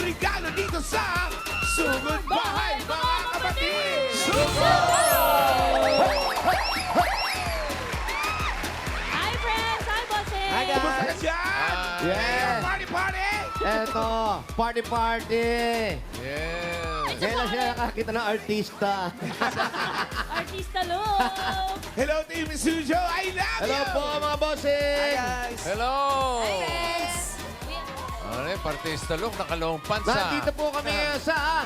regalo dito sa Sugod Bahay, mga kapatid! Hi, friends! Hi, bossing! Hi, guys! Kumusta ka dyan? Yes. Party, party! Eto, party! Yes. Kailan siya nakakita ng artista? Artista Look! Hello, Team Sujo! I love Hello you! po, mga bossing! Hello. Hi, friends! Ano eh, partista look, nakalawang pants Nandito po kami sa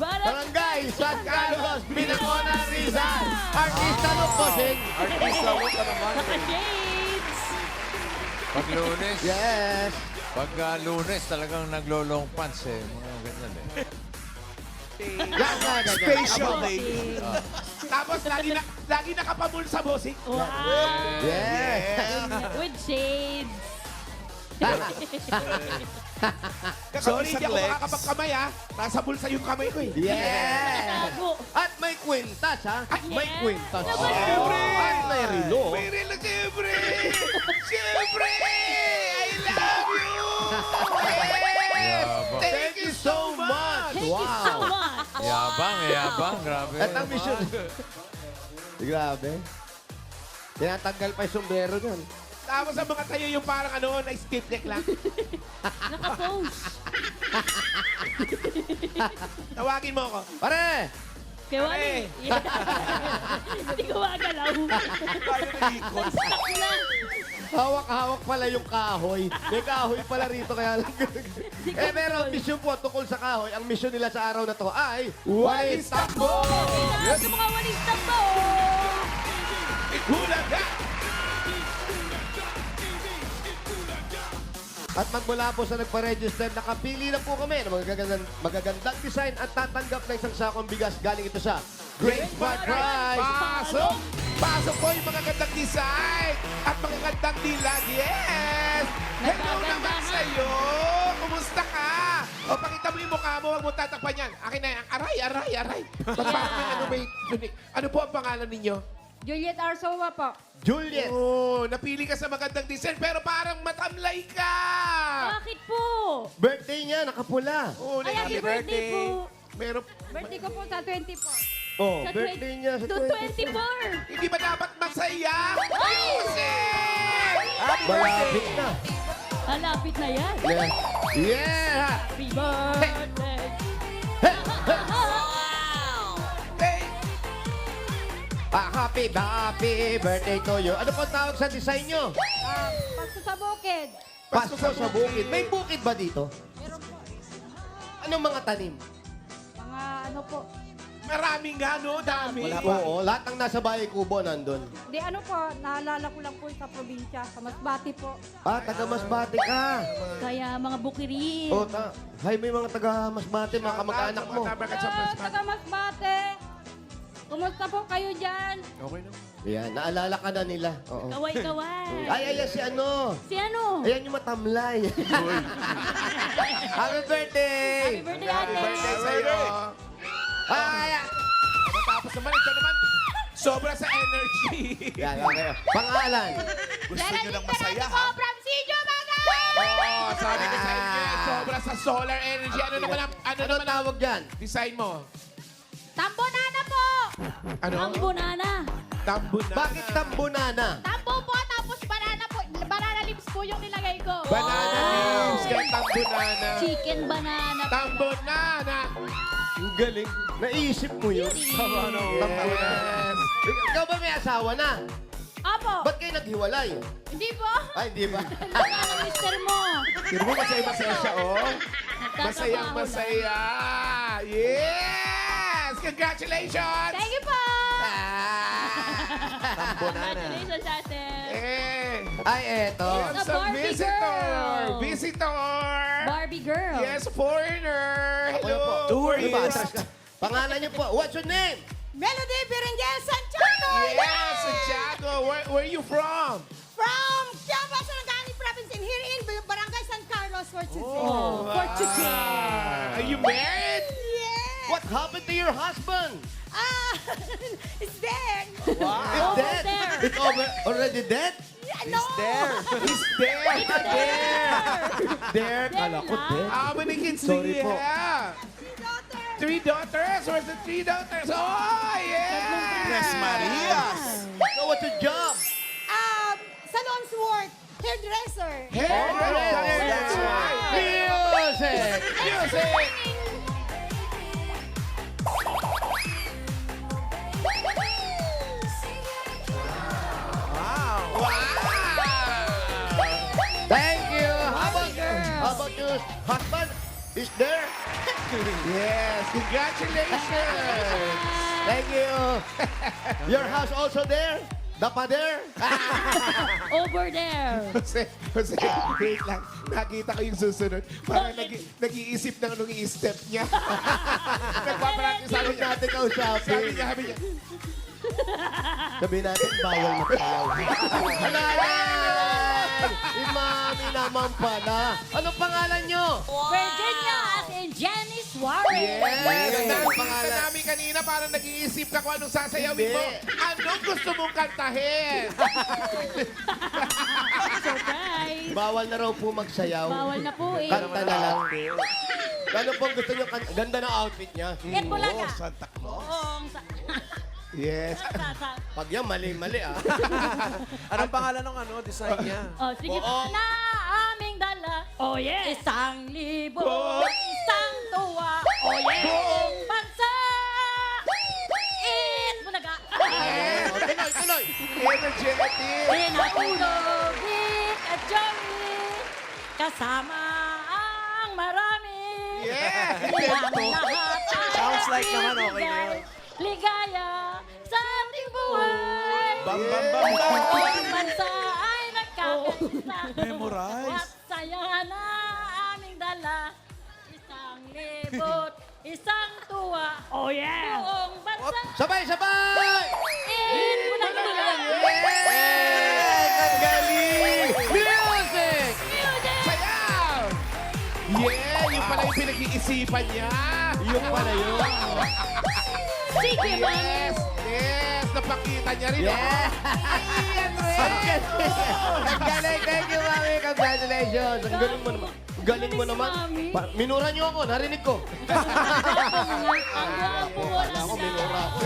Barangay San Carlos, Binacona, Rizal. Artista look, bossing! Artista look ka naman. Naka-shades! Pag lunes, Yes! pag lunes talagang naglolong pants eh. Mga ganyan eh. Yan. Special Abo. day. Tapos lagi nakapamul sa bossing. Wow! Yes! With shades! Sorry, hindi ako makakapagkamay ha. Nasa bulsa yung kamay ko eh. Yes! Tago! At may kwintas, ha? May Yes. kwintas. Naman po. Siyempre! At may relo. May relo, siyempre! Siyempre! I love you! Yes! Yabang. Thank you so much! Thank you so Wow. much! Yabang, grabe. At ang mission. Grabe. Tinatanggal pa yung sombrero dyan. Tapos ang mga tayo yung parang ano, na stiff neck lang. Naka-pose! Tawagin mo ako. Pare! Kaya wala Hindi ko magalaw. Stuck na. Hawak-hawak pala yung kahoy. May kahoy pala rito kaya lang. Pero ang mission po tungkol sa kahoy, ang mission nila sa araw na to ay Walis takbo! Kailangan sa mga walis takbo! Hulaga! At magmula po sa nagpa-register, nakapili na po kami ng magagandang design at tatanggap na isang sakong bigas galing ito sa Great Smart Prize. Pasok! Pasok po yung mga gandang design at mga gandang dilag. Yes! Hello Nagaganda naman nga. sa'yo! Kumusta ka? O, pakita mo yung mukha mo. Huwag mo tatakpan yan. Akin na yan. Aray! Ba't parang may ano may tunik? Ano po ang pangalan ninyo? Juliet Arsoa po. Juliet! Oh, napili ka sa magandang design pero parang matamlay ka! Bakit po? Birthday niya, nakapula. Oh, Ay, happy birthday po! Meron, Birthday ko po sa 24. Oh, Sa birthday niya sa 24! hindi ba dapat masaya? Ayusin! Malapit na. Malapit na yan. Yeah! Yeah! Happy birthday! Hey! Happy birthday to you. Ano po ang tawag sa design nyo? Pasto sa bukid. Pasko sa bukid. May bukid ba dito? Meron po. Anong mga tanim? Mga ano po. Maraming nga, no? Dami. Oo, lahat ng nasa Bahay Kubo nandun. Di ano po, naalala ko lang po sa probinsya, sa Masbate po. Taga Masbate ka. Kaya mga bukirin. Oh, Hay, may mga taga Masbate, mga kamag-anak mo. Taga Masbate. Kumusta po kayo dyan? Okay na. Yan, naalala ka na nila. Oo. Kaway-kaway. Ay, si ano. Si ano? Ayan yung matamlay. Happy birthday! Happy birthday, ate! Birthday sa'yo. Ay! Matapos naman, ito naman. Sobra sa energy. Yan, okay. Pangalan. Gusto nyo ng masaya, po ha? from Sidyo, mga! Oh, sabi ko sa inyo, sobra sa solar energy. Ano naman ang, Ano tawag dyan? design mo? Tambonana po! Ano? Ang bunana. Tambunana. Bakit tambunana? Tambo po, tapos banana po. Banana leaves po yung nilagay ko. Banana leaves kaya tambunana. Chicken banana. Tambunana. Ang galing. Naisip mo yun. Yes. Ikaw ba may asawa na? Apo! Ba't kayo naghiwalay? Hindi po. Ay, di ba? Ang mister mo. Pero mo masaya siya, oh. Masayang Nagtatrabaho masaya. Yes! Congratulations! Thank you po! lang. Congratulations, ate. Eh. Ay, eto. Yes, A a Barbie visitor. girl. Visitor. Barbie girl. Yes, foreigner. Ako yun po. Hello. Di ba, atras ka? Pangalan niyo po. What's your name? Melody Berengel Santiago! Yes, Santiago. Where are you from? From Quiapo, Sarangani Province, and here in Barangay San Carlos, Fortune. Oh, for today. Are you married? Yes! What happened to your husband? Ah! It's there! It's Over dead. there. It's already dead? Ano? He's there. There, kala ko there. How many kids do Sorry you po. have? Daughter. 3 daughters. Where's the 3 daughters? Oh, yeah! Tres Marias. So what's your job? Salon's worth. Hairdresser. Hairdresser. that's right. Music! Music! Wow. Wow! Thank you! How about your husband? Is there? Yes, congratulations! Thank you! Your house also there? Dapa there? Over there. Jose, wait lang. Nakita ko yung susunod. Parang nag-iisip ng anong i-step niya. Nagpapractice sabi niya. Natin kausapin. Sabi niya. Sabihin natin, bawal magsayaw. Halay! Imami naman pala. Anong pangalan nyo? Virginia as in Jenny Suarez. Yes! Ang Nakita pangalan. namin kanina parang nag-iisip ka kung anong sasayawin mo. Hindi. Anong gusto mong kantahin? Surprise. Bawal na raw po magsayaw. Bawal na po eh. Kanta na lang. Ano pong gusto nyo? Ganda ng outfit niya. Yan po lang ah. Santa Claus. Buong Yes. Pag yan, mali-mali ah. Anong pangalan ng design niya? Oh, sige. Buong. Na aming dala. Oh, yeah. 1,000, Buong. isang tuwa. Oh, yeah. Buong bansa. Bulaga. Yes. Oh, tuloy, tuloy. Energetic. Pinatulog, Vic at Joey. Kasama ang marami. Yeah. Ang lahat ay Sounds like naman okay na yun. Ligaya sa ating buhay. Bam, bam, bam, bam. Buong bansa ay nagkakaisa. Memorize. At saya na aming dala. 1,000, isang tuwa. Oh yeah! Buong bansa. Sabay, sabay! Bulaga. Yes! Ang galing! Music! Music! Sayaw! Yeah, yung pala yung pinag-iisipan niya. Yung pala yun. Sige, man. Yes, yes, napakita niya rin. Yeah! Ang galing! Ang galing! Thank you, Mami! Congratulations! Ang galing mo naman. Ang galing mo naman. Mami. Minura niyo ako, narinig ko. Ang gwapo mo lang Ako, minura ako.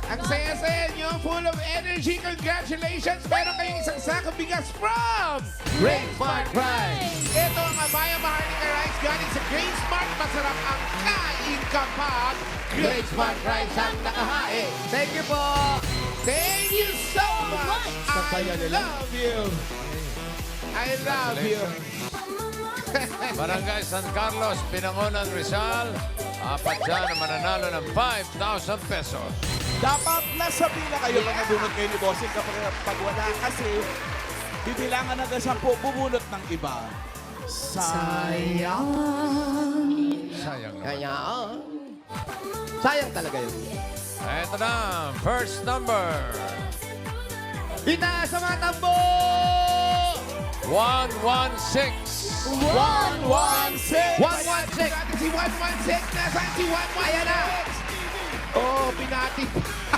Ang saya-saya niyo, full of energy. Congratulations! Meron kayong isang sakong bigas from Great Smart Prize! Ito ang Amaya Maharlika Rice galing sa Great Smart. Masarap ang kain kapag Great Smart Prize ang nakahain. Thank you po! Thank you so much! Sa I saya nila. love you! I love you! Barangay San Carlos, Pinangonan, Rizal. Apat dyan na mananalo ng 5,000 pesos. Dapat nasa pila kayo pag nabunot kayo ni Bossing kapag wala kasi bibilangan hanggang 10 bubunot ng iba. Sayang. Sayang naman. Kaya, sayang talaga yun. Ito na, first number. Itaas sa mga tambo! 116. 116! 116! Si 116! Nasaan si 116? Ayan na! Oh, pinati.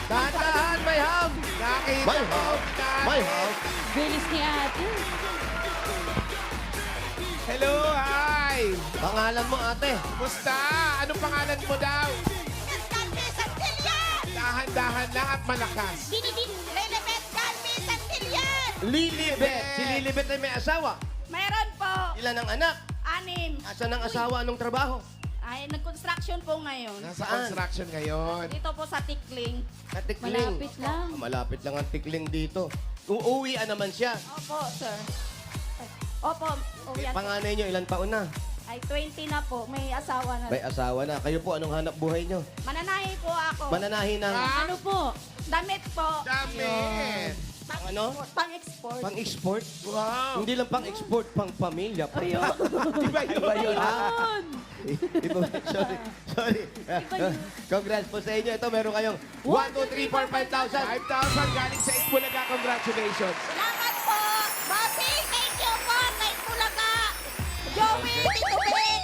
Dahan-dahan, may ham! Nakita May ko. ham! pinati. May ham! Bilis ni ate. Hello, hi! Pangalan mo, ate. Kumusta? Anong pangalan mo daw? Galmi Santillan. Dahan-dahan lang at malakas. Lilibet Galmi Santillan. Lilibet. Si Lilibet ay may asawa. Meron po. Ilan ang anak? 6. Asan ang asawa? Anong trabaho? Ay, nag-construction po ngayon. Nasa Saan? construction ngayon. Dito po sa Tikling. Katikling. Malapit lang. Malapit lang ang tikling dito. Uuwian naman siya. Opo, sir. Opo, yan. Panganay niyo, ilan taon na? Ay, 20 na po. May asawa na. May asawa na. Kayo po, anong hanap buhay niyo? Mananahi po ako. Mananahi ng Ano po? Damit po. Dami! ano? Pang-export. Pang-export? Wow! Hindi lang pang-export, pang-pamilya. Ayun. Iba yun. Iba yun, ha? Ayun. Iba, sorry. Sorry. Congrats po sa inyo. Ito, meron kayong 1, 2, 3, 4, 5,000. 5,000 galing sa Itbulaga. Congratulations. Salamat po. Bossy, thank you po. Thank Bulaga. Joey, Tito Ben.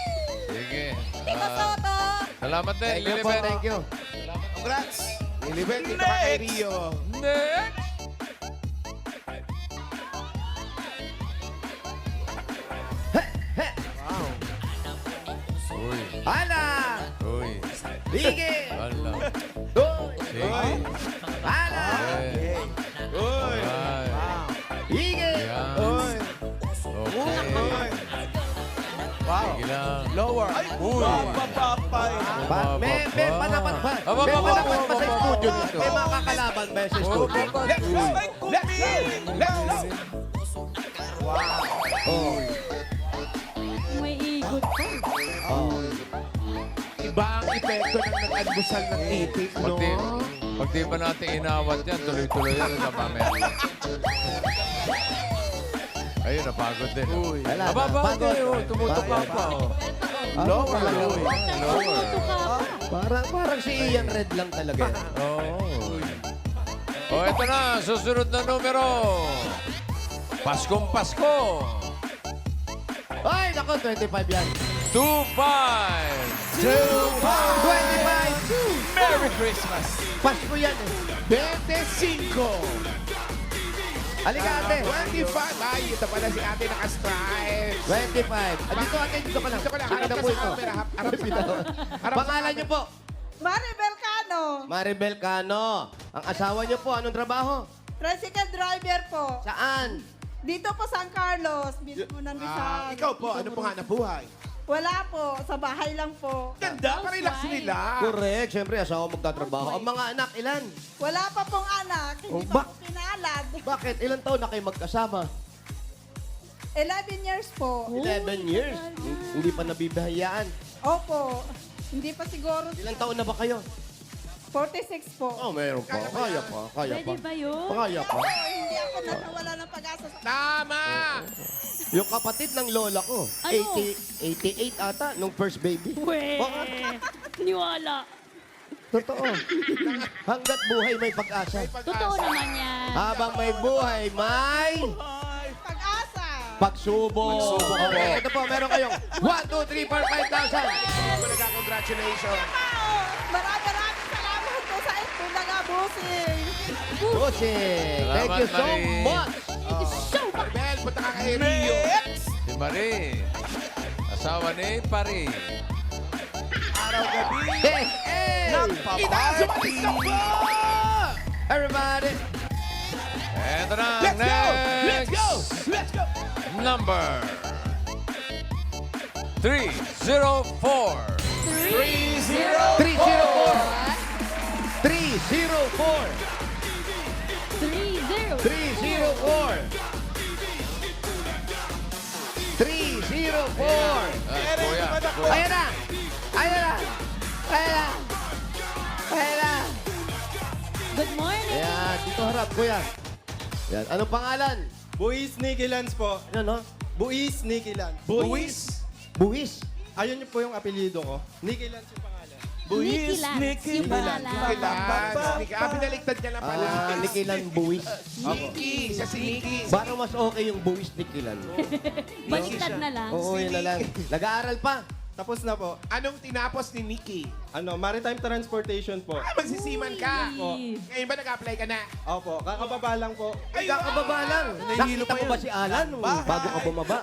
Sige. Tito Soto. Salamat din, Thank you po, Lilibet. thank you. Congrats. Lilibet, dito ka kay Rio. Next. Hala! Uy. Hige! Wala. Uy! Sige. Hala! Okay. Uy! Alright. Hige! Yan. Uy! Okay. Wow! Sige lang. Lower! Ay! Uy! Papapay! May panapat pa. Aba, May aba, panapat aba, pa sa aba, studio aba, nito. aba. May mga kakalaban ba sa studio? Let's go! Let's go! Let's go! Oh. May ikot pa. Iba ang epekto ng nag-almusal ng itik, no? Pag di ba natin inawat yan, tuloy-tuloy yan sa pamaya. Ayun, napagod din. Wala Aba, na. ba? Pagod. Tumutupa Pagod. pa. Oh. Lower. Lower. Parang si Ian Red lang talaga. Oh, eto na. Susunod na numero. Paskong Pasko. Ay, nako, 25 yan. 2-5. 25! Merry Christmas! Pasko yan eh. 25. Halika ate. 25. Ay, ito pala si ate naka-stripe. 25. Dito ate, dito ka lang. Dito ka lang. Akin na po ito. Harap sa Pangalan niyo po? Maribel Cano. Maribel Cano. Ang asawa niyo po, anong trabaho? Tricycle driver po. Saan? Dito po San Carlos, mismo ng Rizal. Ikaw po, ano pong hanap buhay? Wala po, sa bahay lang po. Ganda, parelax nila. Correct. Siyempre, asawa magtatrabaho. Ang mga anak, ilan? Wala pa pong anak, hindi Oh, pa po pinalad. Bakit? Ilan taon na kayo magkasama? 11 years po. 11 years. Hindi pa nabibihayaan. Opo, hindi pa siguro. Ilan taon na ba kayo? 46 po. Oh, meron pa. Kaya pa. Kaya pa. Pwede ba yun? Kaya pa. Hindi ako nawala ng pag-asa sa... Tama! Yung kapatid ng lola ko, Ano? 88 ata, nung first baby. Weh. Niwala. Totoo. Hanggat buhay may pag-asa. Totoo naman yan. Habang may buhay, may Pag-asa. pagsubok. Okay, ito po, meron kayong 1, 2, 3, 4, 5,000. Congratulations. Maraming salamat po sa Espulaga Busing. Busing. Thank you so Marie. much. Maribel, punta ka kay Rio. Si Marie. Asawa ni Pari. Araw-gabi! Hey, hey. Itaas, umalis na po! Everybody. Eto na ang Let's go! Let's next go! Let's go! number. 304. 304. 304. 3-0. 304. 304. Kuya. Ayan na! Ayan na! Ayan na! Ayan na! Good morning. Ayan, dito harap, kuya. Ayan, anong pangalan? Buwis Nicky Lance po. Ano, no? Buwis Nicky Lance. Buwis. Buwis. Ayun yung po yung apelyido ko. Nicky Lance yung pangalan. Nicky Lance, yung pangalan. Binaligtad niya lang pala. Nikilan Buwis. Nikki. Siya si Nikki. Parang mas okay yung Buwis Nikilan. Baliktad na lang. Oo, yun na lang. Nag-aaral pa. Tapos na po. Anong tinapos ni Nikki? Maritime Transportation po. Magsisiman ka. Uy. Ngayon ba nag-apply ka na? Opo, kakababa lang po. Ay, kakababa lang. Nakita mo ba si Alan nung bago ka bumaba?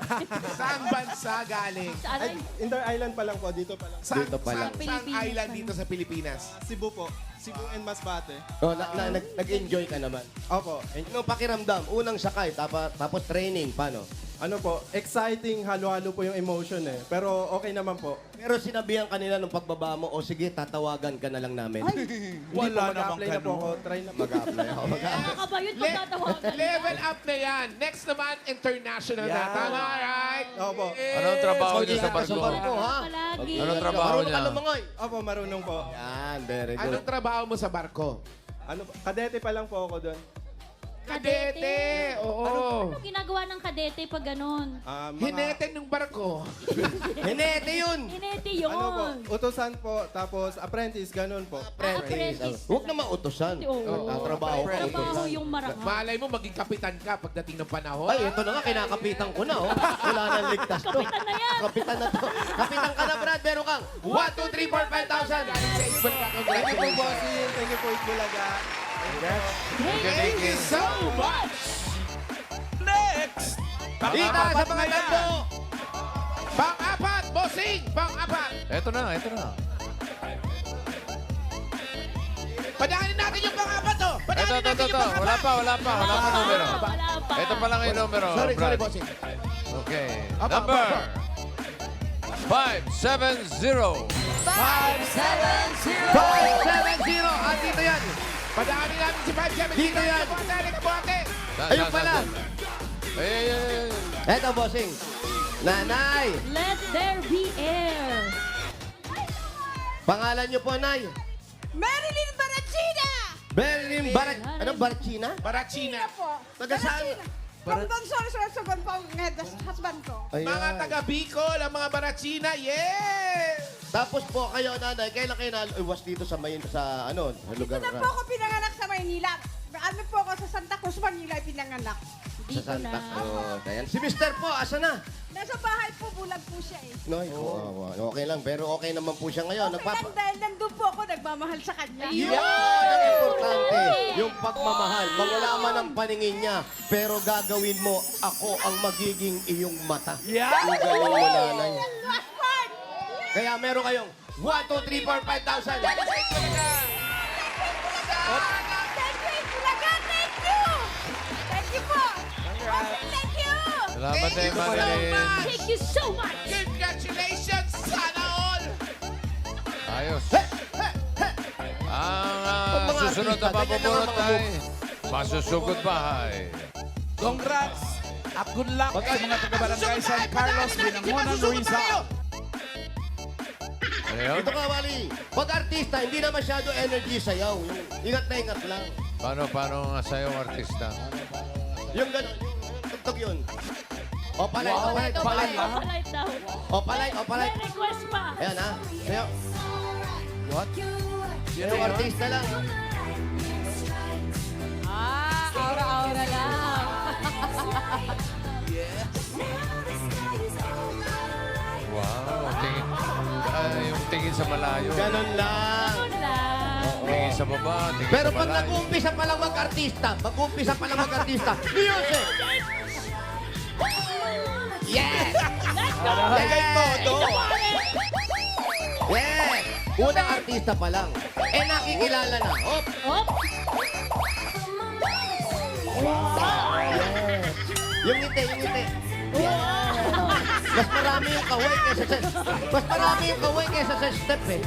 Saan bansa galing? Saan Ay, Inter Island pa lang po. Dito pa lang. Dito pa lang. Saan island dito sa Pilipinas? Cebu po. Cebu and Masbate. Oh, nag-enjoy ka naman. Opo. Anong pakiramdam? Unang sakay, tapos training, paano? Ano po, exciting, halo-halo po yung emotion eh. Pero okay naman po. Pero sinabihan kanila nung pagbaba mo, o sige, tatawagan ka na lang namin. Wala Hindi po, namang mag-apply na po ako. ganun. Try na po. Mag-apply ako. Nakakabayot pag tatawagan. Level up na yan. Next naman, international na. Yeah. Tama, right? Opo. Anong trabaho niyo sa Mag-ingat ka barko? barko, ha? Palagi. Anong trabaho Marunong niya? ka lumangoy. Opo, marunong po. Yan, very good. Anong trabaho mo sa barko? Ano po, kadete pa lang po ako doon. Kadete. Oo. Ano ginagawa ng kadete pag ganun? Hinete ng barko. Hinete yun! Hinete yun. Ano po, utosan po, tapos apprentice, ganun po. Apprentice. Huwag na mautosan. Oo. Trabaho ka, Trabaho utosan. yung marangal. Malay mo, maging kapitan ka pagdating ng panahon. Ay, ito na nga, kinakapitan ko na, oh. Wala nang ligtas to. Kapitan na yan. Kapitan na to. Kapitan ka na, Brad. Meron kang 1, 2, 3, 4, 5,000. Galing sa Isbel ka. Thank you po, Congratulations. bossing. Thank you po, Itbulaga. Thank you so much. Next! Dita sa mga tando. Pang-apat. Bossing, pang-apat. Ito na, ito na. Padaanin natin yung pang-apat, oh. Ito, Padaanin ito, natin ito. yung pang-apat. Wala pa numero. Wala pa. Ito pa lang yung numero. Sorry, Brad. bossing. Okay. Apa, Number apa. 570. 570. At dito yan. Padaanin natin si 570. Dito yan. Kabuhate. Ayun pala. Ay. Eto, bossing. Nanay. Let there be air. Pangalan niyo po, Nay. Marilyn Barachina! Berlin Barat... Ano, Barachina? Barachina. Po. Taga saan? From Donsol, Sorsogon po ang husband ko. Mga taga Bicol, ang mga Barachina. Yes! Tapos po kayo, nanay, kailan kayo naiwas dito sa lugar Dito na po ako pinanganak sa Maynila. Ano po ako sa Santa Cruz, Manila pinanganak. sa Santa Cruz. Ayan. Si Mister po, asa na? Nasa bahay po, bulag po siya eh. Noy, okay lang, pero okay naman po siya ngayon. Okay lang dahil nandun po ako, nagmamahal sa kanya. Yan ang importante. Yung pagmamahal. Mawala man ang paningin niya, pero gagawin mo, ako ang magiging iyong mata. Yeah. Yung galing mo, nanay. Last part! Kaya meron kayong 1, 2, 3, 4, 5,000. Thank you, Bulaga! Thank you! Thank you po! Thank you! Salamat din, Marilyn. Thank you so much. Congratulations! Sana all! Ayos. Ang Mga susunod na artista, ganyan mapupulot naman mga ay masusugod bahay. Congrats at good luck sa mga taga-barangay San Carlos, Binangonan, Rizal. Ano yun? Ito ka, Wally. Pag artista, hindi na masyado energy sayaw. Yung ingat na ingat lang. Paano nga sa'yo, artista? Yung gano'n, yung tugtog yun. Opalite, Wow, opalite, ito opalite. pa. Opalite daw. Opalite, opalite. May request pa. Ayan ha. Sayaw. What? Yung artista lang. Aura-aura lang. Wow, tingin. Yung tingin sa malayo. Ganon lang. Ano lang. Tingin sa baba, tingin Pero sa pag malayo. nag-uumpisa pa lang mag-artista, music! Yes! Lagay todo. Yes! Unang artista pa lang. Eh, nakikilala na. Hop! Hop. Yung ngiti, yung ngiti. Mas marami yung kaway kaysa sa step eh.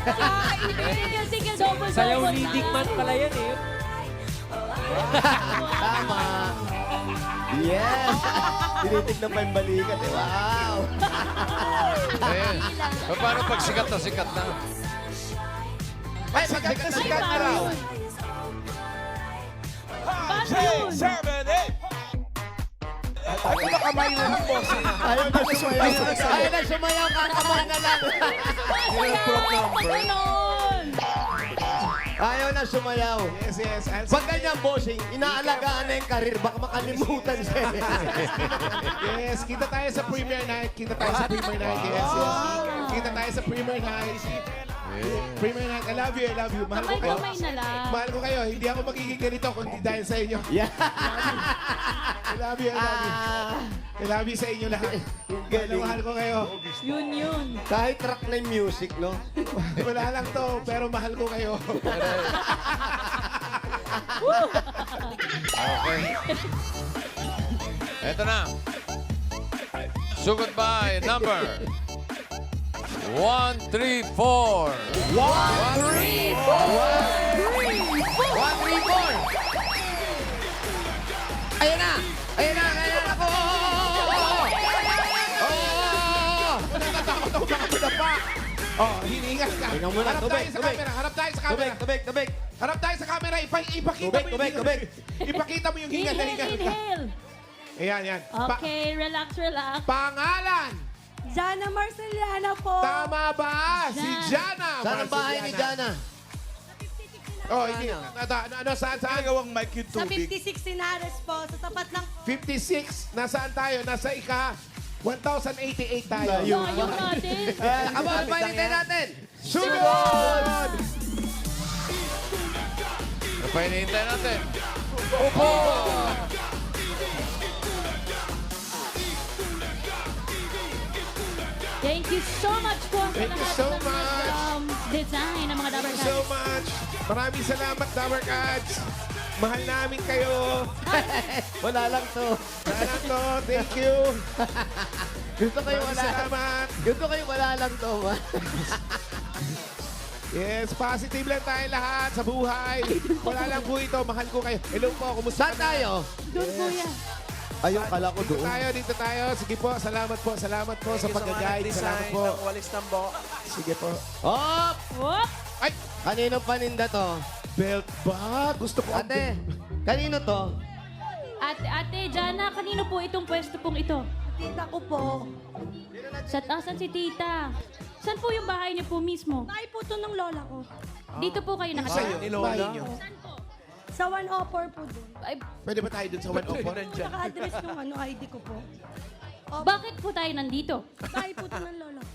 Sige, double. Sayaw leading man pala yan eh. Tama. Yes! Tinitignan pa yung balikat eh. Wow! Eh, paano pag sikat na? Ay, sikat na raw. 6, 7, 8. Ako na kamay na ng boss. Ayaw na sumayaw. Ayaw na sumayaw. Kakamay na lang. Ayaw na sumayaw. Yes, yes. Pag ganyan, bossing, inaalagaan na yung karir. Baka makalimutan siya. Yes, kita tayo sa premiere night. Kita tayo sa premiere night. Yes, yes. Kita tayo sa premiere night. Premiere night. I love you, I love you. Mahal ko kayo. Kamay na lang. Mahal ko kayo. Hindi ako magiging ganito kung hindi dahil sa inyo. Yeah. I love you, I love you. I love you sa inyo lahat. Galing. Mahal ko kayo. Yun. Kahit track na yung music, no? Wala lang to, pero mahal ko kayo. Okay. Ito na. Sugod by number 1, 3, 4. 1, 3, 4. 1, 3, 4. Ayan na! Ayan na! Ayan na ako! Natatakot ako baka madapa. Oh, hiningas ka. Tingnan mo na, Harap tubig, tayo sa tubig. camera. Harap tayo sa camera. Tubig. Harap tayo sa camera. Ipakita Tubig, mo yung tubig, hingal. tubig. Ipakita mo yung hingal na hingal. Inhale. Ayan, yan. Okay, relax. Pangalan. Jana Marceliana po. Tama ba? Si Jana. Saan ang bahay ni Jana? Oh, hindi. Ano, saan? Nagawang mic yung Sa tubig. 56 Sinares po, sa tapat ng 56. Nasaan tayo? Nasa ika 1,088 tayo. Layo natin. Abang painitin natin! Sugod! Ano pa hinihintay natin? Thank Thank you so much po sa Thank you lahat so ng much. design ng mga Dabber Thank you so Cats. much. Maraming salamat, Dabber Cats. Mahal namin kayo. Wala lang to. Sana to. Thank you. Gusto kayo Maraming wala. salamat. Gusto kayo wala lang to. Ma. Yes, positive lang tayo lahat sa buhay. Wala lang po ito. Mahal ko kayo. Hello po, kumusta Saan tayo? Doon po yan. Ayun, kala ko Dito doon. tayo, dito tayo. Sige po, salamat po. Salamat po sa pag-guide. Salamat po. Walis Tambo. Sige po. Hop! Whoop! Ay, Kanino paninda to? belt bag. Gusto ko ang Ate, kanino to? Ate Jana, kanino po itong pwesto pong ito? Tita ko po. Asan si tita? Saan po yung bahay niyo po mismo? Bahay po to ng lola ko. Dito po kayo Sa'yo, nakatira? ni Lola. bahay niyo. Sa 104 po doon. Ay, Pwede ba tayo dun sa 104? Naka-address yung ID ko po. bakit po tayo nandito? Bahay po to ng lola ko.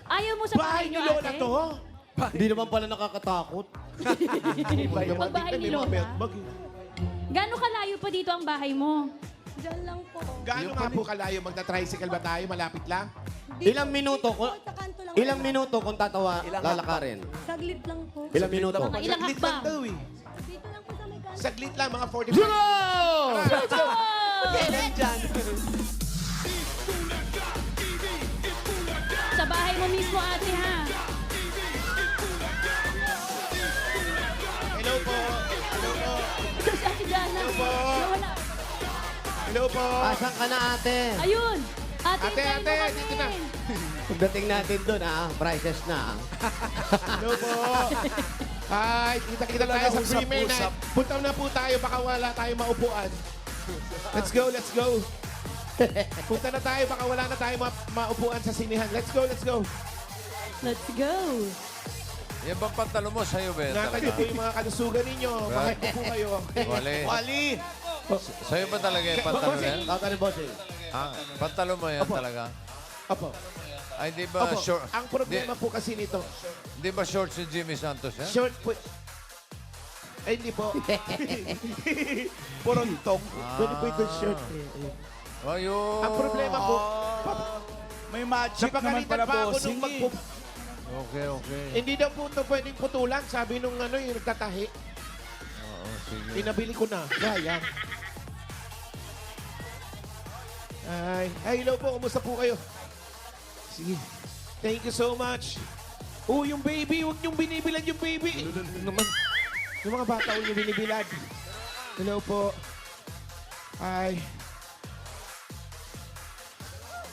Ayaw mo sa Bahay bahay niyo, niyo, Lola, ate? to? Hindi naman pala nakakatakot. Pag bahay ni May mga Lola? belt bag. Gano'ng kalayo pa dito ang bahay mo? Diyan lang po. Gaano nga po kalayo? Magta-tricycle ba tayo? Malapit lang? Ilang minuto? Po, sa kanto lang. Ilang minuto kung tatawa, lalakarin? Saglit lang po. Ilang minuto? Mga ilang Saglit lang hakbang? daw eh. Dito lang po sa may kanto. Saglit lang, mga 45. Zero! Let's go! Sa bahay mo mismo, ate, ha? Hello po. Hello po. Sa ate Jana. Hello po. Lola. Hello po. Asan ka na ate? Ayun! Ate, Ate, hintayin mo ate, kami. dito na. Pagdating natin doon, prices na. Hello po. Hi, kita-kita tayo sa premiere night. Punta na po tayo, baka wala tayong maupuan. Let's go, let's go. Punta na tayo, baka wala na tayong maupuan sa sinihan. Let's go, let's go. Let's go! Yan bang pantalo mo sa'yo, Ben? Ingatan niyo po yung mga kalusugan ninyo. Mahal ko po kayo. Wali. Wali. Sa'yo ba talaga yung pantalo Bossing. yan? Kaka ni Bossing. Ah, pantalo mo yan talaga? Opo. Ay, di ba Opo. short? Ang problema po kasi nito, Di ba short si Jimmy Santos yan? short po. Ay, hindi po. Porontong. Pwede po ito short. Ayun. Ang problema po, May magic naman napagalitan pala, pa ako bossing. nung Okay, okay. Hindi daw po ito pwedeng putulan. Sabi nung yung nagtatahi. Oo, sige. Pinabili ko na. Sayang. Ay, hello po. Kumusta po kayo? Sige. Thank you so much. Oh, yung baby. Huwag niyong binibilad yung baby. Naman. Yung mga bata, huwag niyong binibilad. Hello po. Hi.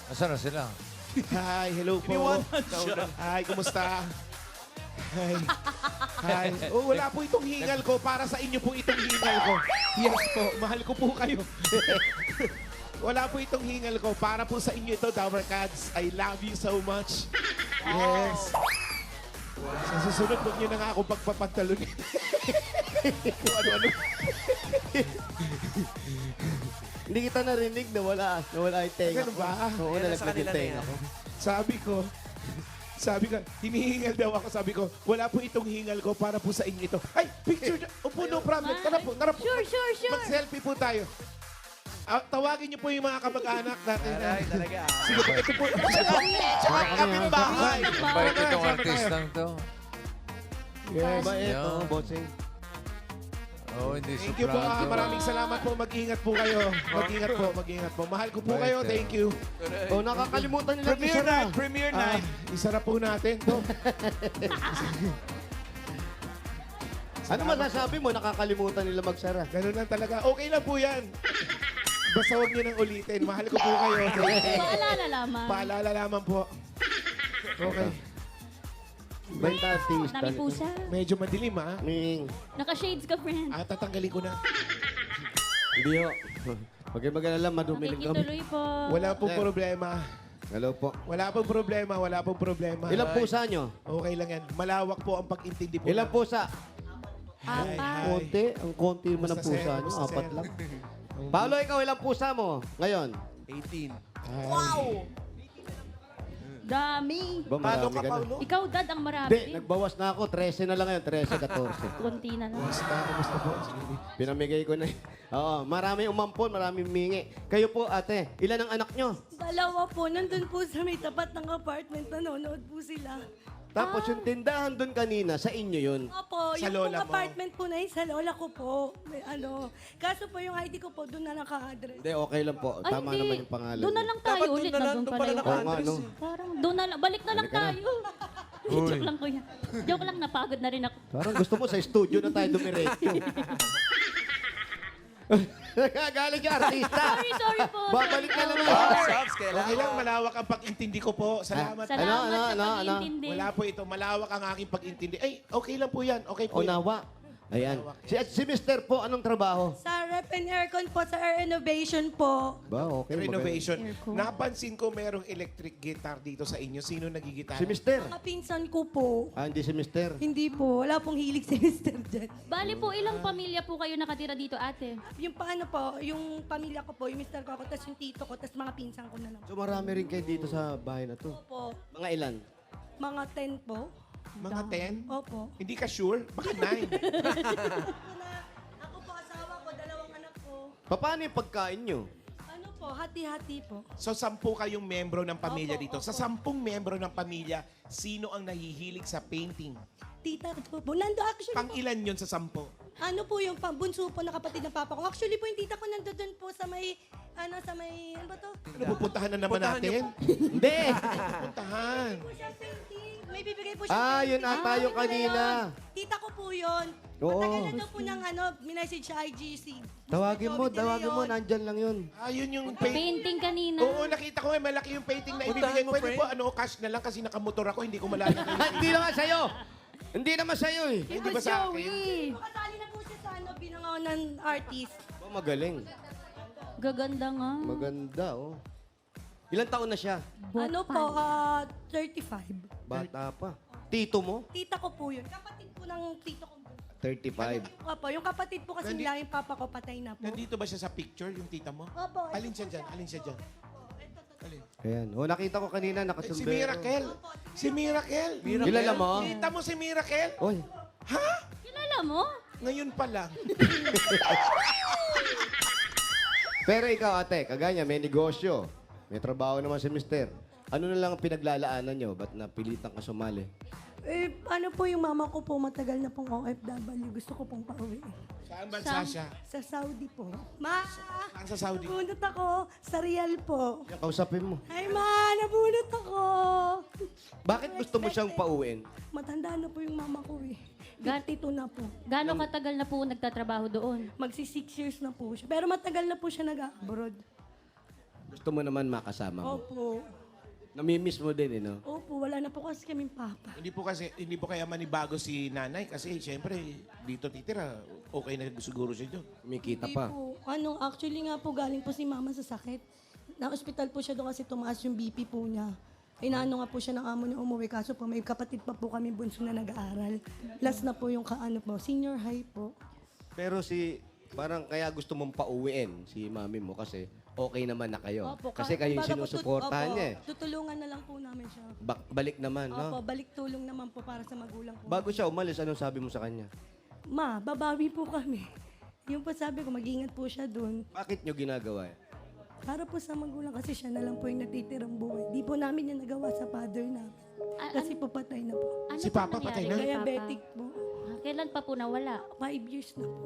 Nasaan na sila? Hi, hello po. Iniwanan siya. Hi, kumusta? Hi. Hi. Oh, wala po itong hingal ko. Para sa inyo po itong hingal ko. Yes po, mahal ko po kayo. Wala po itong hingal ko. Para po sa inyo ito, Dabber Cats. I love you so much. Yes. Sa susunod, huwag niyo na nga ako pagpapantalonin. Kung ano-ano. Hindi kita narinig na wala yung tenga Ganun ko. ba? Oo, nalaglag yung tenga ko. Sabi ko, hinihingal daw ako. Sabi ko, wala po itong hingal ko para po sa inyo ito. Ay, picture. Opo, no problem. Tara po, tara po. Sure, sure, sure. Mag-selfie po tayo. Tawagin niyo po yung mga kamag-anak natin. Talaga. Sige po, ito po. Tsaka kapitbahay. Bait itong Sama artistang to. Yes. Ba ito, Yeah. Bossing? Oh, hindi Thank you po. suplado. Maraming salamat po. Mag-ingat po kayo. Mag-ingat po, mag-ingat po. Mahal ko po kayo. Thank you. Oh, nakakalimutan nila Premiere isara. night, premiere night. Isara po natin to. Ano masasabi mo? Nakakalimutan nila magsara. Ganun lang talaga. Okay lang po yan. Basta huwag niyo nang ulitin. Mahal ko po kayo. Paalala lamang. Paalala lamang po. Okay. Benta artista. Dami pusa. Medyo madilim ha. Ming. Naka-shades ka, friend. Tatanggalin ko na. Hindi ho. Huwag kayo mag-alala, madumi ng kami. Nakikituloy po. Wala pong Sir. problema. Hello po. Wala pong problema. Wala pong problema. Ilang pusa nyo? Okay lang yan. Malawak po ang pag-intindi po. Ilang pusa? Apat. Konti. Ang konti mo ng Basta, pusa sir. nyo. Basta, Apat sir. lang. Paolo, ikaw ilang pusa mo ngayon? 18. Wow! Dami. Ba, Paano marami ka, ka na. Paulo? Ikaw, Dad, ang marami. Hindi, nagbawas na ako. 13 na lang ngayon. 13, 14. Kunti na lang. Kumusta po? Pinamigay ko na. Oo, marami umampon, marami mingi. Kayo po, ate, ilan ang anak nyo? Dalawa po, nandun po sa may tapat ng apartment, nanonood po sila. Tapos yung tindahan doon kanina, sa inyo yun. Opo, Sa yung lola pong mo? apartment po na yun, sa lola ko po. May ano, kaso po yung ID ko po, doon na naka-address. Hindi, okay lang po. Ay, Tama hindi. naman yung pangalan. Doon na niyo. lang tayo Dapat ulit. doon na lang, Nandun doon pala pala yung... Oo nga, naka-address no. eh. Parang doon na lang. Balik na lang Halika na. tayo. Joke lang, kuya. Joke lang, napagod na rin ako. Parang gusto mo sa studio na tayo dumiretso. Galing ka, artista. Sorry po. Babalik na naman. Subs, kailangan. Okay lang, malawak ang pag-intindi ko po. Salamat. Salamat Ano, sa ano, ano? pag-iintindi. Wala po ito. Malawak ang aking pag-intindi. Ay, okay lang po yan. Okay po yan. Unawa. Ayan. Si Mister po, anong trabaho? Sa rep and aircon po, sa air innovation po. Ba, okay. Renovation. Aircon. Napansin ko merong electric guitar dito sa inyo. Sino nagigitar? Si Mister. Mga pinsan ko po. Ah, hindi si Mister. Hindi po, wala pong hilig si Mr. Jet. Bali po, ilang pamilya po kayo nakatira dito, ate? Yung paano po, yung pamilya ko po, yung Mr. ko ako, tapos yung tito ko, tapos mga pinsan ko na lang. So marami rin kayo dito sa bahay na to. Opo, Mga ilan? mga 10 po. Mga 10? Opo. Hindi ka sure? Baka 9. Ako po, asawa ko, dalawang anak ko. Paano yung pagkain nyo? Ano po, hati-hati po. So, 10 kayong membro ng pamilya Opo, dito. Sa 10 membro ng pamilya, sino ang nahihilig sa painting? Tita ko po. Nando actually Pang po, ilan yun sa 10? ano po yung bunso po na kapatid ng papa ko. Actually po yung tita ko nandoon po sa may, ano ba to? Ano, pupuntahan na naman Puntahan natin? Hindi! Puntahan. Po siya painting. May bibigay po siya. Ah, yun painting. ata yung Ano na kanina. yun? Tita ko po yun. Oo. Matagal na daw po niyang minessage sa IGC. Tawagin mo, Joey tawagin mo, Tirayon. nandyan lang yun. Ah, yun yung painting. Painting kanina. Oo, nakita ko malaki yung painting na Puntahan ibibigay. mo, Pwede friend. po, cash na lang kasi nakamotor ako, hindi ko malala. Hindi naman sa'yo! Hindi naman sa'yo eh. Hindi ba sa akin? Joey. Kasali na po siya sa binangawan ng artist. Oh, magaling. Gaganda nga. Maganda, oh. Ilan taon na siya? Ano po, 35. Bata pa. Tito mo? Tita ko po yun. Kapatid po ng tito ko. 35. Opo, yung kapatid po kasi nila, yung papa ko patay na po. Nandito ba siya sa picture, yung tita mo? Opo. Alin siya dyan? Alin siya dyan? Alin? Ayan. Oh, nakita ko kanina, Si nakasumbrero. Miracle. Si Miracle. Kilala mo? Kita mo si Miracle? Oy, Ha? Kilala mo? Ngayon pa lang. pero ikaw ate, kaganya, may negosyo. May trabaho naman si mister. Ano na lang ang pinaglalaanan nyo? Ba't napilitan ka sumali? Ano po yung mama ko po, matagal na pong OFW. Gusto ko pong pauwi. Saan bansa siya? Sa Saudi po. Ma! Saan sa Saudi? Nabunot ako sa Riyal po. Yan, kausapin mo. Ay ma, nabunot ako. Bakit gusto mo siyang pauwiin? Matanda na po yung mama ko eh. Gan- 52 na po. Gano'ng katagal na po nagtatrabaho doon? Magsi 6 years na po siya. Pero matagal na po siya nag-abroad. Gusto mo naman makasama mo. Opo. Namimiss mo din, eh, no? Opo, wala na po kasi kaming papa. Hindi po kaya manibago si nanay kasi siyempre dito titira. Okay na siguro siya doon. Kumikita Hindi pa. po. Actually nga po, galing po si mama sa sakit. Na-hospital po siya doon kasi tumaas yung BP po niya. Inaano nga po siya ng amo niya umuwi. Kaso po may kapatid pa po kami bunso na nag-aaral. Last na po yung senior high po. Pero parang kaya gusto mong pauwiin si mami mo kasi okay naman na kayo. Opo, Kasi kayo yung kumbaga po, sinusuportahan opo, niya eh. tutulungan na lang po namin siya. Balik naman, Opo, no? balik tulong naman po para sa magulang po. Bago siya umalis, anong sabi mo sa kanya? Ma, babawi po kami. Yung po sabi ko, mag-ingat po siya doon. Bakit nyo ginagawa? Para po sa magulang kasi siya na lang po yung natitirang buhay. Di po namin yan nagawa sa father namin. Kasi po patay na po. Ano Si po Papa nangyari patay na? kay Diabetic Papa? po. Kailan pa po nawala? 5 years na po.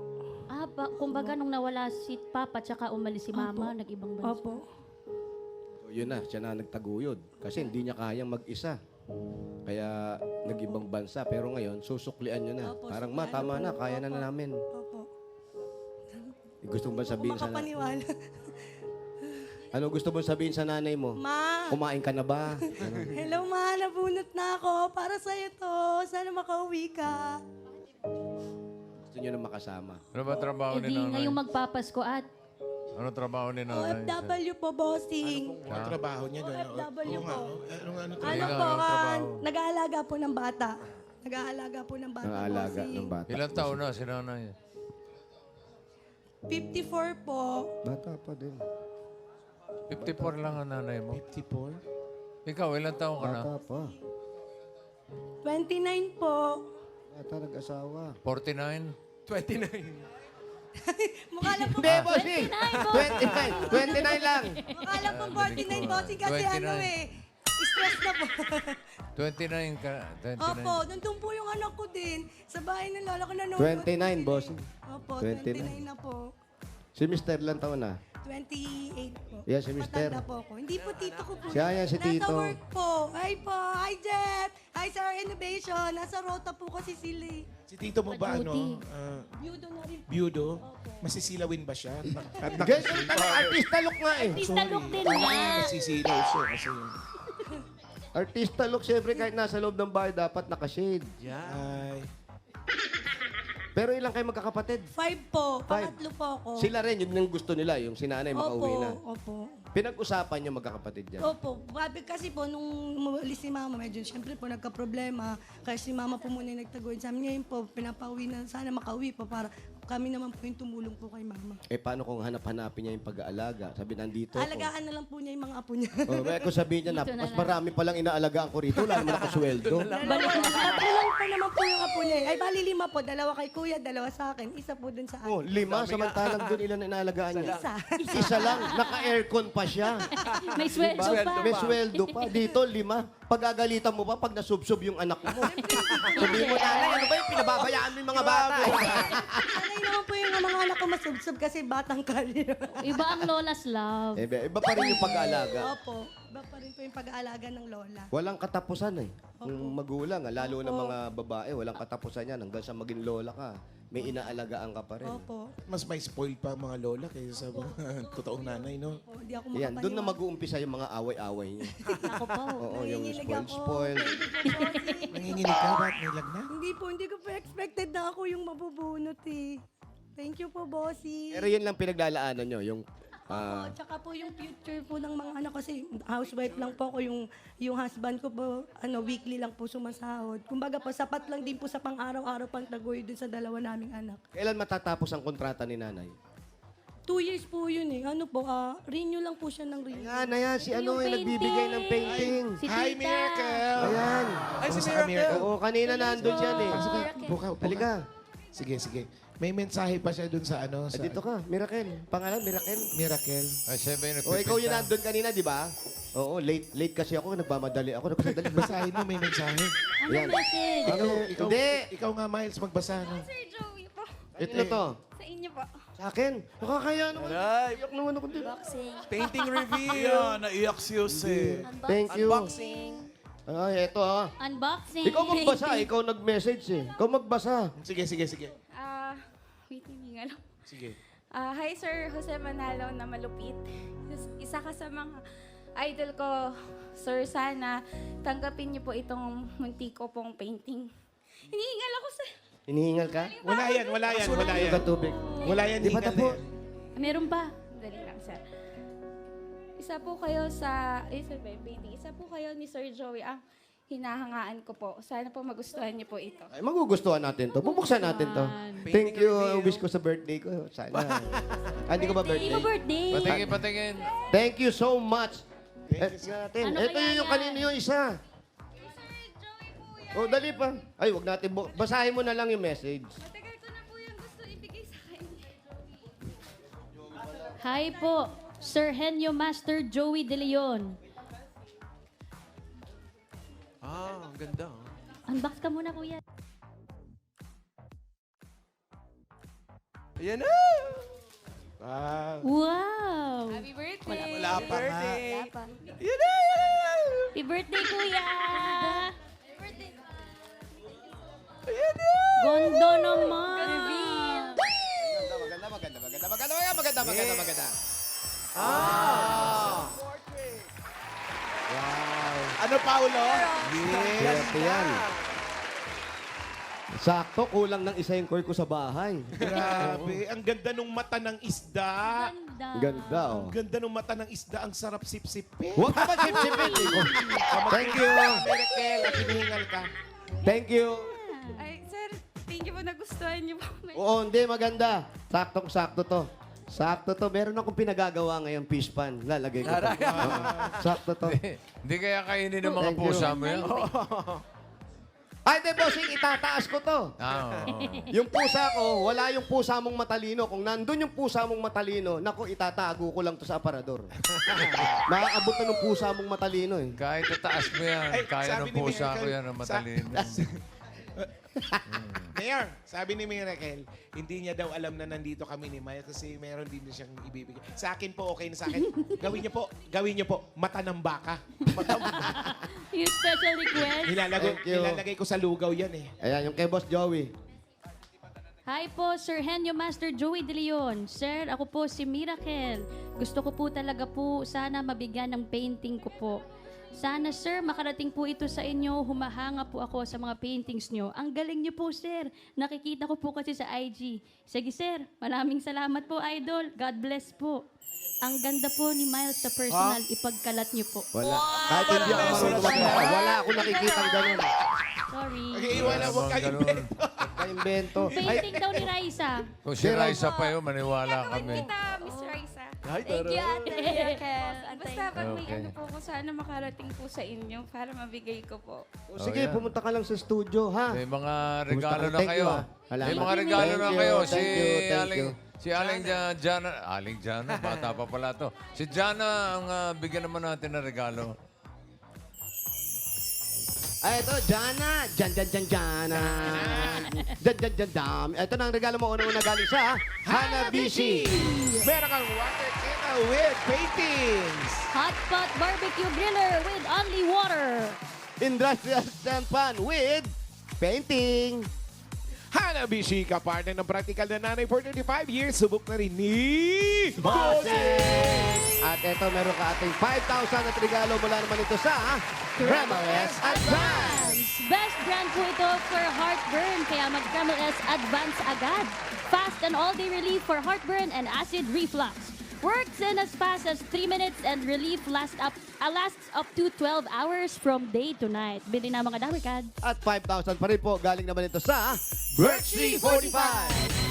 Kumbaga nung nawala si Papa tsaka umalis si Mama, nag-ibang bansa. Opo. So, yun na, siya na nagtaguyod. Kasi hindi niya kayang mag-isa. Kaya nag-ibang bansa. Pero ngayon, susuklian nyo na. Opo, Parang, suklian tama na na, po. kaya na namin. Opo. Gusto mo ba sabihin sa nanay? Makapaniwala. Ano gusto mong sabihin sa nanay mo? Ma! Kumain ka na ba? Ano? Hello, ma. Nabunot na ako. Para sa'yo to. Sana makauwi ka. Gusto nyo na makasama. Ano ba trabaho Eh ni di nanay? ngayong magpapasko at Ano trabaho ni nanay? OFW po, bossing. Ang trabaho niya doon. OFW Oo nga. po. Ano Ano Ilang po, trabaho? nag-aalaga po ng bata. Nag-aalaga po ng bata, Nangaalaga bossing. ng bata. Ilang taon na si nanay? 54 po. Bata pa din. 54 lang ang nanay mo. 54? Ikaw, ilang taong ka na? Bata pa. 29 po. Bata nag-asawa. 49? 29. Mukha lang po, Hindi, bossing. 29 lang. mukha lang po 49 bossing kasi 29. ano eh. Stress na po. 29 ka. 29. Opo, nandun po yung anak ko din. Sa bahay ng lola ko nanonood. 29, bossing. Opo, 29. 29 na po. Si Mr. lang taon na. 28 po. Yes, si Mr. Matanda po ako. Hindi po tito ko po. Siya yan, si Tito. Nasa work po. Hi po. Hi Jet. Hi Sir Innovation. Nasa rota po kasi sila eh. Si tito mo ba, Paduty. Byudo na rin po. byudo? Masisilawin ba siya? At Ganyan talaga, artista look nga eh. Artista look din Parang niya. nasisilaw siya kasi Artista look, syempre kahit nasa loob ng bar, dapat naka-shade. ay, Pero ilang kayo magkakapatid? 5 po. Five. Pangatlo po ako. Sila rin, yun yung gusto nila, yung sinanay makauwi na. Opo. Pinag-usapan yung magkakapatid dyan. Opo. Grabe kasi po, nung umalis si mama, medyo siyempre po nagka-problema. Kaya si mama po muna yung nagtaguin sa amin. Ngayon po, pinapauwi na, sana makauwi po para kami naman po yung tumulong po kay mama. Eh, paano kung hanap-hanapin niya yung pag-aalaga? Sabi, nandito ako. Alagaan na lang po niya yung mga apo niya. Oh, kung sabihin niya, Dito na mas lang. marami palang inaalagaan ko rito, wala naman ako sweldo. Tatlo lang po naman po yung apo niya. Ay, bali 5 po. 2 kay kuya, 2 sa akin. Isa po dun sa akin. Oh, 5, samantalang doon ilan na inaalagaan niya. Isa. Isa lang, naka-aircon pa siya. May sweldo pa. May sweldo pa. Dito, 5. Pagagalitan mo pa pag nasubsob yung anak mo. Sabihin mo, nanay, ano ba yung pinababayaan mo yung mga bata? Sanay naman po yung mga anak ko masubsob kasi batang kalyo. Iba ang lola's love. Eh, iba pa rin yung pag-aalaga. Opo. Iba pa rin po yung pag-aalaga ng lola. Walang katapusan eh. Kung magulang, lalo na mga babae, walang katapusan yan. Hanggang sa maging lola ka, may inaalagaan ka pa rin. Opo. mas may spoil pa ang mga lola kaysa sa mga totoong nanay, no? O, di ako Yan, doon na makapaniwala. mag-uumpisa yung mga away-away niya. Ako po. Oo, yung Nanginginig ako. spoil. Nanginginig ka, ba't may lagnat? Hindi ko pa expected na ako yung mabubunot eh. Thank you po, bossy. Pero yun lang pinaglalaanan nyo, yung... At saka po yung future po ng mga anak kasi housewife lang po ako, yung husband ko po, weekly lang po sumasahod. Kumbaga po, sapat lang din po sa pang-araw-araw pang tagoy dun sa 2 naming anak. kailan matatapos ang kontrata ni nanay? 2 years po yun eh. Renew lang po siya ng renew. Ayan, si ano yung nagbibigay ng painting. Si Hi, Tita. Miracle! Ayan. Ay, si Kamusta ka, Miracle. Oo, kanina nandun yan eh. Sige, buka, buka. Halika. Sige. May mensahe pa siya dun sa ano? Sa Dito ka, Miracle. Pangalan, Miracle. Miracle. Ay, siya ba yung O, ikaw yung nagpipinta? nandun kanina, di ba? Oo, late kasi ako. Nagmamadali ako. Nagmamadali. Basahin mo, may mensahe. Ano Yan. message? Ikaw, Hindi. ikaw nga, Miles, magbasa. No? Sir Joey po. Ito to. Sa inyo po. Sa akin. Nakakaya naman. Aray. Iyak naman ako din. Painting reveal. Yan, naiyak si Jose. Thank you. Unboxing. Ay, eto ha. Unboxing. Ikaw magbasa. Ikaw nag-message eh. Ikaw magbasa. Sige. Wait, hininga lang. Sige. Hi Sir Jose Manalo na malupit. Isa ka sa mga idol ko. Sir, sana tanggapin niyo po itong munti ko pong painting. Hinihingal ako sir. Hinihingal ka? Wala yan. Yung katubig. Wala yan, Di ba hingal tapo? na yan. Meron pa. Dali lang sir. Isa po kayo sa... sir, ba yung painting? Isa po kayo ni Sir Joey ang hinahangaan ko po. Sana po magustuhan niyo po ito. Ay, magugustuhan natin to. Bubuksan natin to. Thank you. Wish ko sa birthday ko. Sana. Hindi ko ba Hindi mo birthday? birthday. Patingin. Thank you so much. Thank you, Natin. Ano Ito kaya yung yan? kanino yung isa. Oh, dali pa. Ay, wag natin. Basahin mo na lang yung message. Matagal ko na po yung gusto ibigay sa kanya. Hi po. Sir Henyo Master Joey De Leon. Ang ganda. Unbox ka muna, kuya. Ayan na. Wow. Wow. Happy birthday! Wala pa nga. Wala pa. Ayan na. Happy birthday, kuya. Happy birthday! Ayan na. Gondo naman. Maganda. Ano, Paulo? Swerte yan. Sakto, kulang ng isa yung core ko sa bahay. Grabe. Ang ganda nung mata ng isda. Ganda. Ganda, oh. Ang ganda nung mata ng isda. Ang sarap sip-sipin. Huwag ka mag-sip-sipin. Thank you. Miracle, at hinihingal ka. Thank you. Ay, sir, thank you po. Nagustuhan niyo po. Oo, hindi, maganda. Saktong-sakto to. Sakto to. Meron akong pinagagawa ngayon, fish pan. Lalagay ko. to. Oo. Sakto to. Hindi kaya kainin ng mga Thank you. pusa mo yan? Ay, di, bossing, itataas ko to. Ah, oo. Yung pusa ko, wala yung pusa mong matalino. Kung nandun yung pusa mong matalino, naku, itatago ko lang to sa aparador. Maaabot na ng pusa mong matalino eh. Kahit itaas mo yan, Ay, kaya sabi ng ni pusa ko Miracle, yan ang matalino. Mayor, sabi ni Miracle, hindi niya daw alam na nandito kami ni Maya kasi meron din siyang ibibigay. Sa akin po, okay na sa akin. Gawin niyo po, mata ng baka. Yung special request. Thank you. Nilalagay ko sa lugaw yan eh. Ayan, yung kay Boss Joey. Hi po, Sir Henyo Master Joey De Leon. Sir, ako po si Miracle. Gusto ko po talaga po sana mabigyan ng painting ko po. Sana, sir, makarating po ito sa inyo. Humahanga po ako sa mga paintings nyo. Ang galing nyo po, sir. Nakikita ko po kasi sa IG. Sige, sir. Maraming salamat po, idol. God bless po. Ang ganda po ni Miles sa personal. Ipagkalat nyo po. Wala. Kahit hindi ako marunong magbasa, wala ako nakikita ganun. Sorry. Okay, wala mo Naman kayo. ganun. Ka-invento. Painting daw ni Raisa. Kung si Raisa pa yun, maniwala kami. Kita, Miss Raisa. Ay, Thank you, Ate Miracle. Basta pag may Okay. ano po ko, sana makarating po sa inyo para mabigay ko po. O, sige, yeah. pumunta ka lang sa studio, ha? May mga regalo na Thank you, kayo. ah. Salamat. May mga regalo Thank na you, kayo. thank you, thank Aling, you. si Aling Jana, bata pa pala to. Si Jana ang bigyan naman natin ng regalo. Ay, ito, Jana. Jana. Jan. Ito na ang regalo mo. Una-una galing sa Hanabishi. Meron kang water kettle with paintings. Hot pot barbecue griller with only water. Industrial stand pan with painting. Hanabishi, kapartner ng practical na nanay for 35 years. Subok na rin ni Bossing! At ito, meron ka ating 5,000 at regalo mula naman ito sa Cremaless Advance. Best brand po ito for heartburn, kaya mag-Kreml S Advance agad. Fast and all-day relief for heartburn and acid reflux. Works in as fast as 3 minutes and relief lasts up to 12 hours from day to night. Bili na mga damikad. At 5,000 pa rin po, galing naman ito sa Birch 45.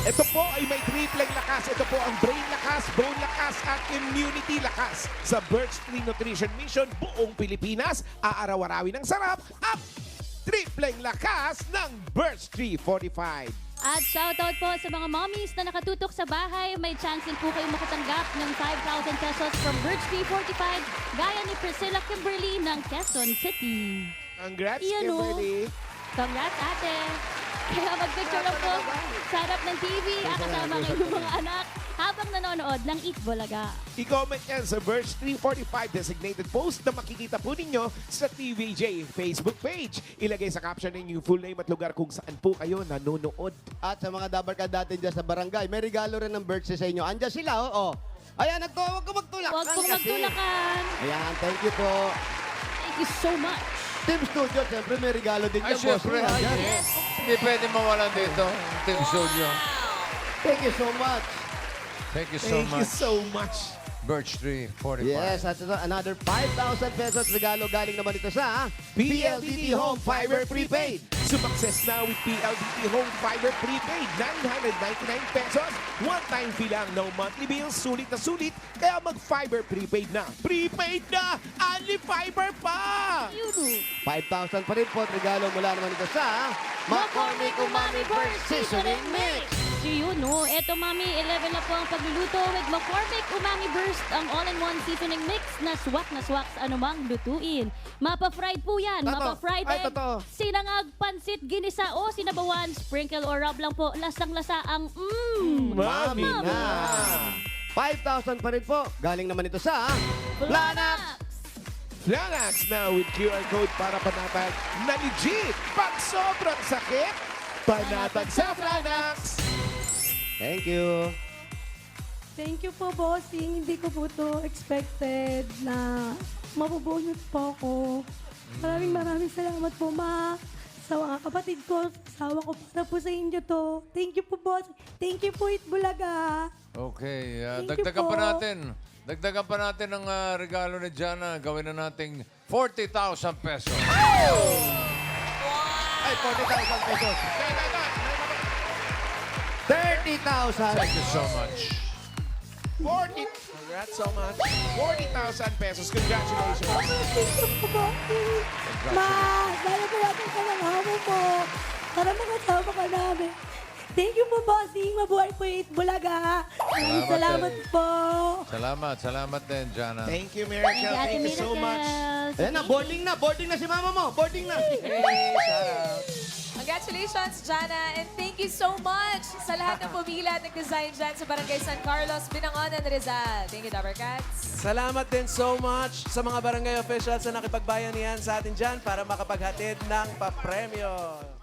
Ito po ay may tripleng lakas. Ito po ang brain lakas, bone lakas, at immunity lakas. Sa Birch Tree Nutrition Mission, buong Pilipinas, aaraw-arawin ng sarap at tripleng lakas ng Birch Tree 45. At shoutout po sa mga mommies na nakatutok sa bahay. May chance din po kayong makatanggap ng 5,000 pesos from Birch Tree 45 gaya ni Priscilla Kimberly ng Quezon City. Congrats, Yan, oh. Kimberly. Congrats, ate! Kaya mag-picture lang po sa harap ng TV kasama ang inyong mga anak habang nanonood ng Eat Bulaga. I-comment yan sa Birch 345 designated post na makikita po ninyo sa TVJ Facebook page. Ilagay sa caption ninyo yung full name at lugar kung saan po kayo nanonood. At sa mga dabarkad natin dyan sa barangay, may regalo rin ng Birch sa inyo. Andyan sila, oo. Ayan, huwag ko magtulakan. Huwag pong kasi. magtulakan. Ayan, thank you po. Thank you so much. Team Studio, siyempre may regalo din Ay, yan, boss. syempre. Ayan. Hindi pwede mawalan dito. Team Studio. Thank you so much. Thank you so Thank you much. so much. Birch Tree 45. Yes, at ito, another 5,000 pesos regalo galing naman ito sa PLDT Home Fiber Prepaid. Sumakses na with PLDT Home Fiber Prepaid. 999 pesos. One-time fee lang. No monthly bills. Sulit na sulit. Kaya mag-Fiber Prepaid na. Prepaid na! Only Fiber pa! 5,000 pa rin po at regalo mula naman ito sa McCormick Umami Burst Seasoning Mix. So yun, no? Eto, Mami, 11 na po ang pagluluto with McCormick Umami Burst, ang all-in-one seasoning mix na swak sa anumang lutuin. Mapa-fried po yan. Totoo. Mapa-fried Ay, egg, totoo. sinangag, pansit, ginisa o sinabawan, sprinkle or rub lang po. Lasang-lasa ang Mami na. 5,000 pa rin po. Galing naman ito sa Planax. Flanax na with QR code para panatag na legit. Pag sobrang sakit, panatag sa Flanax. Thank you. Thank you po, bossing. Hindi ko po to expected na mabubunot po ako. Maraming salamat po, ma. Sa mga kapatid ko, sawa ko para po sa inyo to. Thank you po, boss. Thank you po, Eat Bulaga. Okay, Thank you dagdagan pa po. natin. Dagdagan pa natin ang regalo ni Jana. Gawin na nating 40,000 pesos. Ay, 40,000 pesos. 30,000. Thank you so much. Congrats so much. 40,000 pesos. Congratulations. Ma, dahil po natin ka ng hamo mo para makasama ka namin. Thank you po, bossing. Mabuhay po yung Itbulaga. Maraming salamat po. Salamat din, Jana. Thank you, Thank Miracle. you, Ate Thank you so much. Miracles. Ayan na, boarding na si mama mo. Boarding na. Hey, shout out. Congratulations, Jana. And thank you so much sa lahat ng pumila at nag-design dyan sa Barangay San Carlos, Binangonan, Rizal. Thank you, Dapper Cats. Salamat din so much sa mga barangay officials na nakipagbayanihan sa atin dyan para makapaghatid ng papremyo.